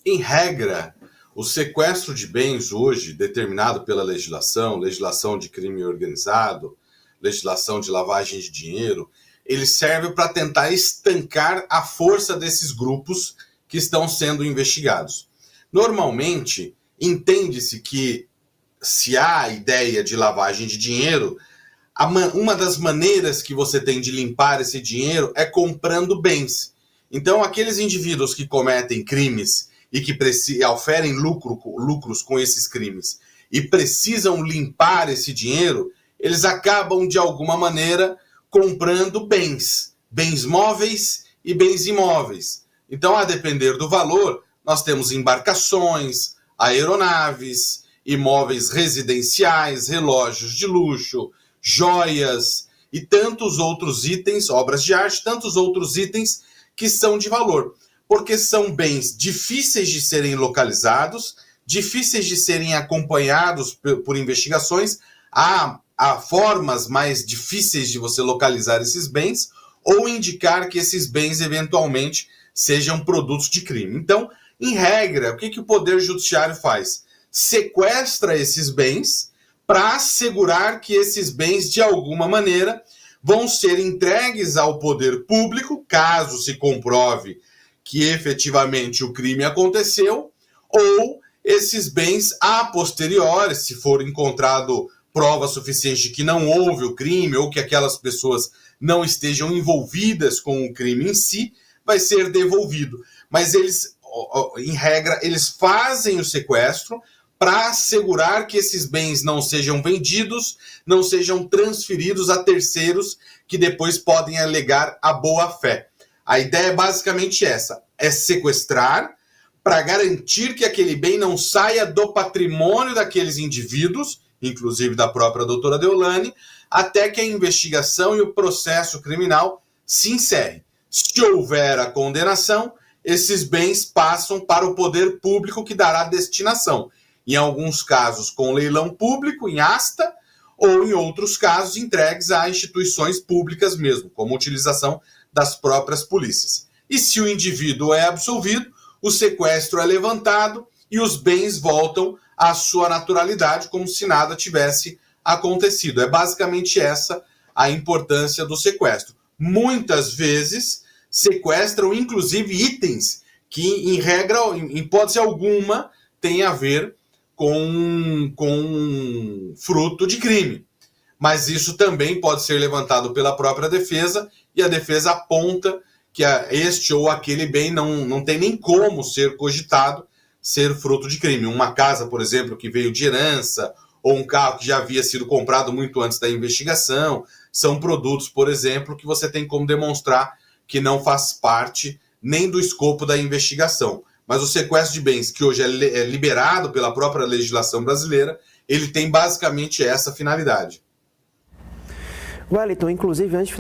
Em regra, o sequestro de bens hoje, determinado pela legislação de crime organizado, legislação de lavagem de dinheiro, ele serve para tentar estancar a força desses grupos que estão sendo investigados. Normalmente, entende-se que se há a ideia de lavagem de dinheiro, uma das maneiras que você tem de limpar esse dinheiro é comprando bens. Então, aqueles indivíduos que cometem crimes e que oferem lucros com esses crimes e precisam limpar esse dinheiro, eles acabam, de alguma maneira, comprando bens móveis e bens imóveis. Então, a depender do valor, nós temos embarcações, aeronaves, imóveis residenciais, relógios de luxo, joias e tantos outros itens, obras de arte, tantos outros itens que são de valor, porque são bens difíceis de serem localizados, difíceis de serem acompanhados por investigações. Há formas mais difíceis de você localizar esses bens ou indicar que esses bens eventualmente sejam produtos de crime. Então, em regra, o que o Poder Judiciário faz? Sequestra esses bens para assegurar que esses bens, de alguma maneira, vão ser entregues ao poder público, caso se comprove que efetivamente o crime aconteceu, ou esses bens a posteriori, se for encontrado prova suficiente de que não houve o crime ou que aquelas pessoas não estejam envolvidas com o crime em si, vai ser devolvido. Mas eles, em regra, eles fazem o sequestro para assegurar que esses bens não sejam vendidos, não sejam transferidos a terceiros que depois podem alegar a boa-fé. A ideia é basicamente essa, é sequestrar para garantir que aquele bem não saia do patrimônio daqueles indivíduos, inclusive da própria doutora Deolane, até que a investigação e o processo criminal se encerrem. Se houver a condenação, esses bens passam para o poder público que dará destinação. Em alguns casos com leilão público, em asta, ou em outros casos entregues a instituições públicas mesmo, como utilização das próprias polícias. E se o indivíduo é absolvido, o sequestro é levantado e os bens voltam à sua naturalidade, como se nada tivesse acontecido. É basicamente essa a importância do sequestro. Muitas vezes sequestram, inclusive, itens que, em regra, em hipótese alguma, têm a ver com fruto de crime. Mas isso também pode ser levantado pela própria defesa e a defesa aponta que este ou aquele bem não tem nem como ser cogitado ser fruto de crime. Uma casa, por exemplo, que veio de herança, ou um carro que já havia sido comprado muito antes da investigação, são produtos, por exemplo, que você tem como demonstrar que não faz parte nem do escopo da investigação. Mas o sequestro de bens, que hoje é liberado pela própria legislação brasileira, ele tem basicamente essa finalidade. Wellington, inclusive, antes